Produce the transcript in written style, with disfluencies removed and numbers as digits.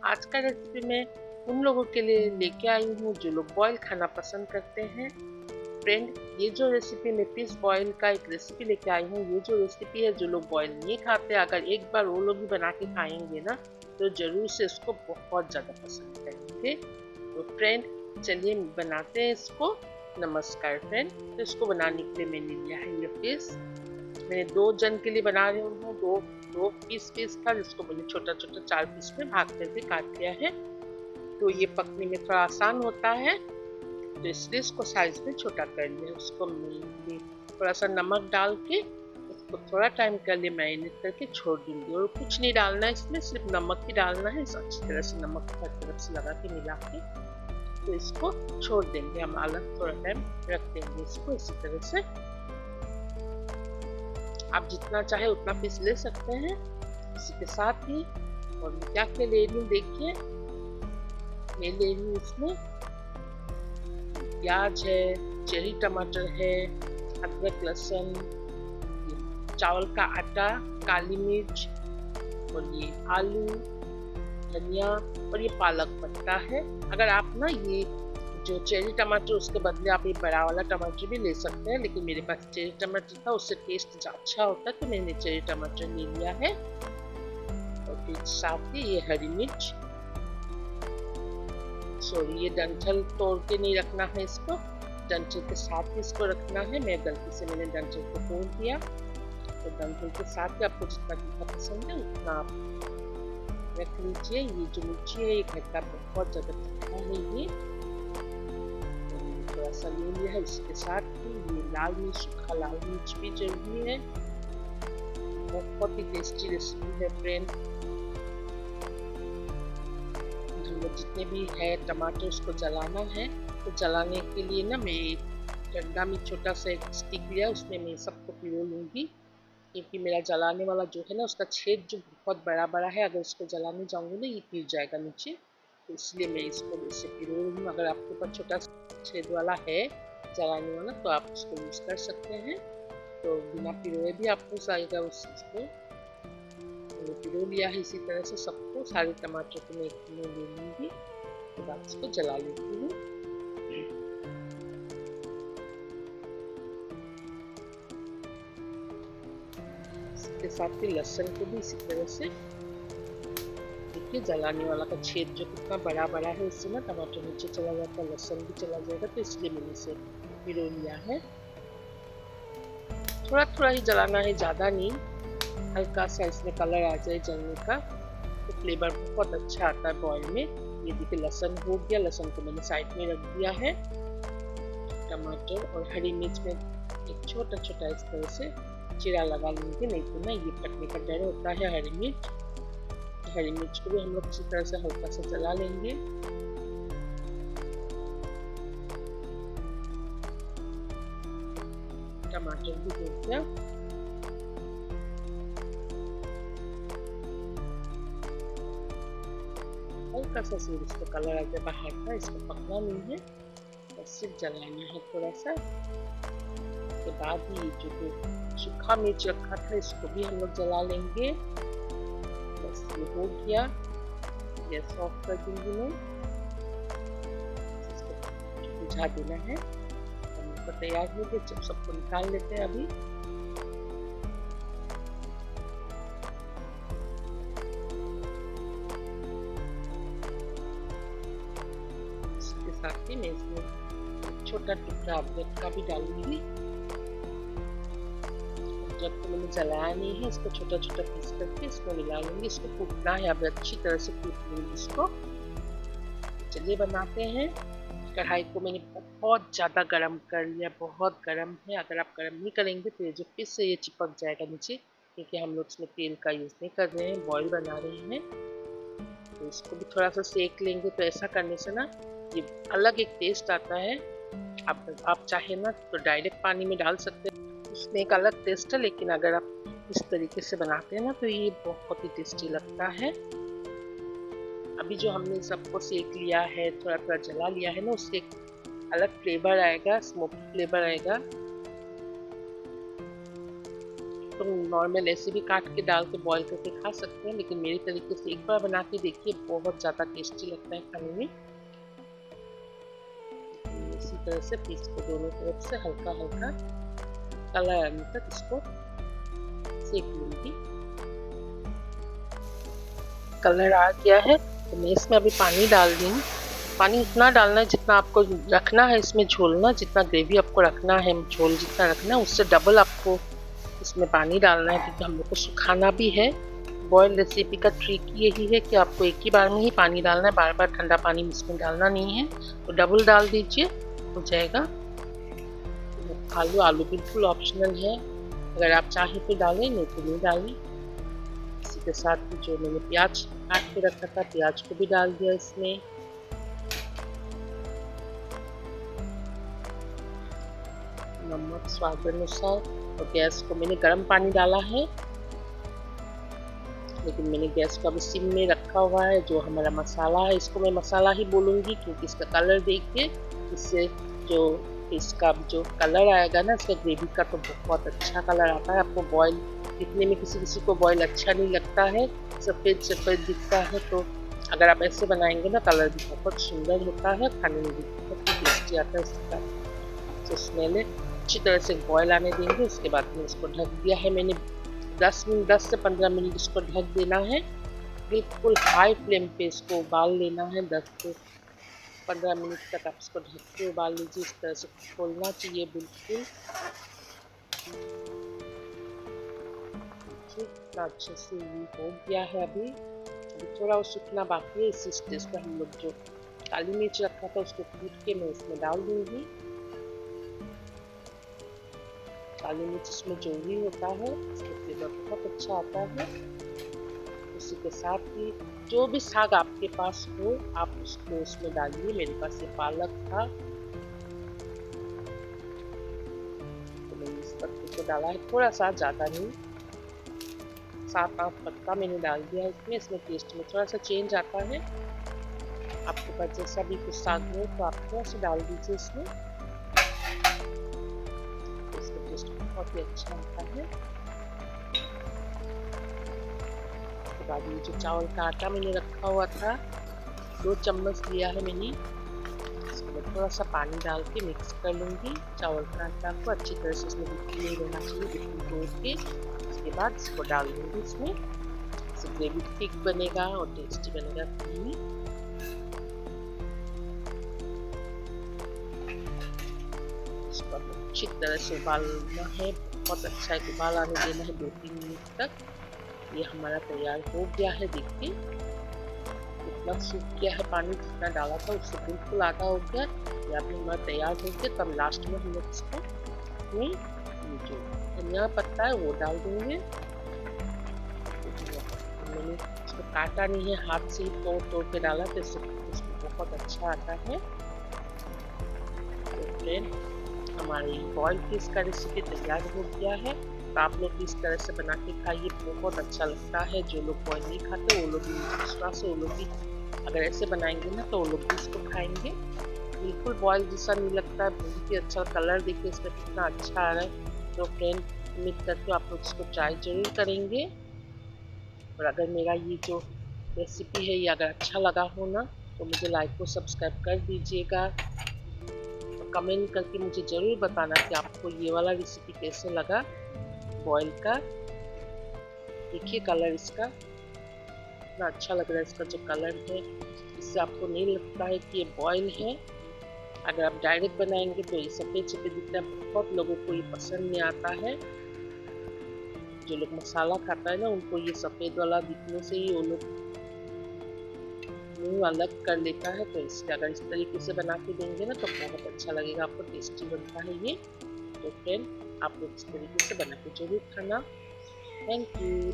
आज का रेसिपी मैं उन लोगों के लिए लेके आई हूँ जो लोग बॉयल खाना पसंद करते हैं। फ्रेंड, ये जो रेसिपी मैं फिश बॉयल का एक रेसिपी लेके आई हूँ, ये जो रेसिपी है जो लोग बॉयल नहीं खाते, अगर एक बार वो लोग भी बना के खाएंगे ना तो जरूर से इसको बहुत ज़्यादा पसंद करेंगे। तो फ्रेंड, चलिए बनाते हैं इसको। नमस्कार फ्रेंड, तो इसको बनाने के लिए मैंने लिया है ये फिश। मैंने 2 जन के लिए बना रही हूँ। दो दो पीस फिश था जिसको मैंने छोटा छोटा 4 पीस में भाग करके काट लिया है। तो ये पकने में थोड़ा आसान होता है, तो इसलिए इसको साइज में छोटा कर लिया। उसको मैं थोड़ा सा नमक डाल के इसको थोड़ा टाइम के लिए मैरिनेट करके छोड़ दूंगी। और कुछ नहीं डालना है इसमें, सिर्फ नमक ही डालना है। अच्छी तरह से नमक हर तरफ से लगा के मिला के तो इसको छोड़ देंगे। हम अलग थोड़ा टाइम रख देंगे इसको इसी तरह से। आप जितना चाहे उतना पीस ले सकते हैं। इसी के साथ ही और मैं क्या क्या ले रही हूँ देखिए। मैं ले रही हूँ इसमें प्याज है, चेरी टमाटर है, अदरक लहसुन, चावल का आटा, काली मिर्च और ये आलू, धनिया और ये पालक पत्ता है। अगर आप ना ये जो चेरी टमाटर उसके बदले आप ये बड़ा वाला टमाटर भी ले सकते हैं, लेकिन मेरे पास चेरी टमाटर था, उससे टेस्ट अच्छा होता है तो मैंने चेरी टमाटर ले लिया है। और फिर साथ ही ये हरी मिर्च, सॉरी ये डंठल तोड़ के नहीं रखना है इसको, डंठल के साथ ही इसको रखना है। मैं गलती से मैंने डंठल को तोड़ दिया। तो डंठल के साथ ही आपको जितना तीखा पसंद है उतना आप रख लीजिए। ये जो मिर्ची है ये घर का बहुत ज़्यादा तीखा है, ये थोड़ा सा ले लिया है। इसके साथ ही ये लाल मिर्च, सूखा लाल मिर्च भी जरूरी है। बहुत ही टेस्टी रेसिपी है फ्रेंड। जितने भी है टमाटर उसको जलाना है, तो जलाने के लिए ना मैं डंडा में छोटा सा एक स्टिक लिया, उसमें मैं सबको पिरो लूँगी। क्योंकि मेरा जलाने वाला जो है ना उसका छेद जो बहुत बड़ा बड़ा है, अगर उसको जलाने जाऊँगी ना ये गिर जाएगा नीचे, तो इसलिए मैं इसको वैसे पिरो लूँ। अगर आपके पास छोटा छेद वाला है जलाने वाला तो आप उसको यूज़ कर सकते हैं। तो बिना पिरोए भी आपको जाएगा उस चीज़ को। मैंने पिरो लिया है इसी तरह से सबको। सारे टमाटर को मैं एक किलो ले लूँगी, तो बाद इसको जला लेती हूँ। इसके साथ ही लहसुन को भी इसी तरह से देखिए, जलाने वाला का छेद जो कितना बड़ा बड़ा है उससे ना टमाटर नीचे चला जाता है, लहसुन भी चला जाएगा, तो इसलिए मैंने इसे पिरो लिया है। थोड़ा थोड़ा ही जलाना है, ज़्यादा नहीं। हल्का सा इसमें कलर आ जाए जलने का तो फ्लेवर बहुत अच्छा आता है बॉयल में। ये देखिए लहसुन हो गया, लहसुन को मैंने साइड में रख दिया है। टमाटर और हरी मिर्च में एक छोटा छोटा इस तरह से चीरा लगा लेंगे, नहीं तो ना ये कटने का डर होता है। हरी मिर्च को भी हम लोग इसी तरह से हल्का सा जला लेंगे। टमाटर भी हो गया। हल्का सा सूरज इसका कलर आ गया बाहर का, इसको पकना नहीं है, बस सिर्फ जलाना है थोड़ा सा। उसके बाद ही जो सूखा मिर्च रखा था इसको भी हम लोग जला लेंगे। बस ये हो गया, गैस ऑफ कर दूंगी मैं। इसको बुझा देना है। हम लोग तैयार हो गया, जब सबको निकाल लेते हैं अभी। साथ ही मैं इसमें छोटा टुकड़ा अदरक का भी डालूंगी। अदरक को मैंने जलाया नहीं है, इसको छोटा छोटा पीस करके इसमें मिला लूंगी। इसको कूटना है, अब अच्छी तरह से कूट लूंगी इसको। चलिए बनाते हैं। कढ़ाई को मैंने बहुत ज़्यादा गर्म कर लिया, बहुत गर्म है। अगर आप गर्म नहीं करेंगे तो ये जो फिश है ये चिपक जाएगा नीचे, क्योंकि हम लोग इसमें तेल का यूज़ नहीं कर रहे हैं, बॉयल बना रहे हैं। तो इसको भी थोड़ा सा सेक लेंगे, तो ऐसा करने से ना ये अलग एक टेस्ट आता है। आप चाहे ना तो डायरेक्ट पानी में डाल सकते हैं, उसमें एक अलग टेस्ट है। लेकिन अगर आप इस तरीके से बनाते हैं ना तो ये बहुत ही टेस्टी लगता है। अभी जो हमने सबको सेक लिया है, थोड़ा थोड़ा जला लिया है ना, उससे एक अलग फ्लेवर आएगा, स्मोकी फ्लेवर आएगा। तो नॉर्मल ऐसे भी काट के डाल के बॉईल करके खा सकते हैं, लेकिन मेरे तरीके से एक बार बना के देखिए, बहुत ज़्यादा टेस्टी लगता है खाने में। इसी तरह से पीस को दोनों तरफ से हल्का हल्का कलर आने तक इसको सेक लूंगी। कलर आ गया है तो मैं इसमें अभी पानी डाल दूँ। पानी उतना डालना है जितना आपको रखना है इसमें झोलना, जितना ग्रेवी आपको रखना है, झोल जितना रखना है उससे डबल आपको इसमें पानी डालना है, क्योंकि हम लोग को सुखाना भी है। बॉयल रेसिपी का ट्रिक यही है कि आपको एक ही बार में ही पानी डालना है, बार बार ठंडा पानी इसमें डालना नहीं है। तो डबल डाल दीजिए, हो जाएगा। आलू बिल्कुल ऑप्शनल है, अगर आप चाहें तो डालें, नहीं तो नहीं डालें। इसी के साथ जो मैंने प्याज काट के रखा था, प्याज को भी डाल दिया इसमें। नमक स्वाद अनुसार। और गैस को मैंने गर्म पानी डाला है, लेकिन मैंने गैस को अभी सिम में रखा हुआ है। जो हमारा मसाला है, इसको मैं मसाला ही बोलूँगी, क्योंकि इसका कलर देखिए, इससे जो इसका जो कलर आएगा ना इसका ग्रेवी का, तो बहुत अच्छा कलर आता है। आपको बॉईल दिखने में किसी को बॉईल अच्छा नहीं लगता है, सफ़ेद सफ़ेद दिखता है, तो अगर आप ऐसे बनाएंगे ना कलर भी बहुत सुंदर होता है, खाने में भी बहुत टेस्टी आता है इसका। तो स्मेल अच्छी तरह से बॉईल आने देंगे। उसके बाद में इसको ढक दिया है मैंने 10 से 15 मिनट इसको ढक देना है। बिल्कुल हाई फ्लेम पे इसको उबाल लेना है। 10 से 15 मिनट तक आप इसको ढक के उबाल लीजिए। इस तरह से खोलना चाहिए बिल्कुल। इतना अच्छे से ये हो गया है। अभी थोड़ा वो सूखना बाकी है। इसी स्टेज पे हम लोग जो काली मिर्च रखा था उसको कूट के मैं इसमें डाल दूंगी। काली मिर्च इसमें जो भी होता है इसका फ्लेवर बहुत अच्छा आता है। उसी के साथ ही जो भी साग आपके पास हो आप उसको उसमें डालिए। मेरे पास ये पालक था तो मैंने इस पत्ते को डाला है, थोड़ा सा, ज़्यादा नहीं, 7-8 पत्ता मैंने डाल दिया इसमें। इसमें टेस्ट में थोड़ा सा चेंज आता है। आपके पास जैसा भी कुछ साग हो तो आप थोड़ा सा डाल दीजिए इसमें, इसका टेस्ट बहुत ही अच्छा आता है। उसके बाद ये जो चावल का आटा मैंने रखा हुआ था 2 चम्मच लिया है मैंने, इसमें थोड़ा सा पानी डाल के मिक्स कर लूँगी। चावल का आटा को अच्छी तरह से इसमें गिट्टी नहीं रहना चाहिए, गिट्टी तोड़ के उसके बाद इसको डाल दूँगी इसमें। इससे ग्रेवी थिक बनेगा और टेस्टी बनेगा खाने में। इसको अच्छी तरह से उबालना है, बहुत अच्छा एक उबाल आने देना है 2-3 मिनट तक। ये हमारा तैयार हो गया है। देखिए कितना सूख गया है, पानी जितना डाला था उससे बिल्कुल आधा हो गया। या भी हमारा तैयार हो गया। तब लास्ट में हम लोग इसको जो धनिया पत्ता है वो डाल देंगे। मैंने इसको काटा नहीं है, हाथ से ही तोड़ के डाला तो इसको बहुत अच्छा आता है। तो फ्रेंड हमारी बॉइल फिश का रेसिपी तैयार हो गया है। तो आप लोग इस तरह से बना के खाइए, बहुत अच्छा लगता है। जो लोग बॉइल नहीं खाते वो लोग भी, मुझे विश्वास है वो लोग भी अगर ऐसे बनाएंगे ना तो वो लोग भी इसको खाएंगे। बिल्कुल बॉइल जैसा नहीं लगता है, बहुत ही अच्छा कलर देखिए इसका कितना अच्छा आ रहा है। तो फ्रेंड उम्मीद करती हूँ आप लोग इसको ट्राई जरूर करेंगे। और अगर मेरा ये जो रेसिपी है ये अगर अच्छा लगा हो ना तो मुझे लाइक को सब्सक्राइब कर दीजिएगा। कमेंट करके मुझे ज़रूर बताना कि आपको ये वाला रेसिपी कैसे लगा बॉयल का। देखिए कलर इसका इतना अच्छा लग रहा है, इसका जो कलर है इससे आपको नहीं लगता है कि ये बॉयल है। अगर आप डायरेक्ट बनाएंगे तो ये सफ़ेद सफ़ेद दिखता है, बहुत लोगों को ये पसंद नहीं आता है। जो लोग मसाला खाता है ना उनको ये सफ़ेद वाला दिखने से ही वो लोग मुंह अलग कर लेता है। तो इसलिए अगर इस तरीके से बना के देंगे ना तो बहुत अच्छा लगेगा आपको, टेस्टी बनता है ये। तो फ्रेंड आप लोग इस तरीके से बना के जरूर खाना। Thank you.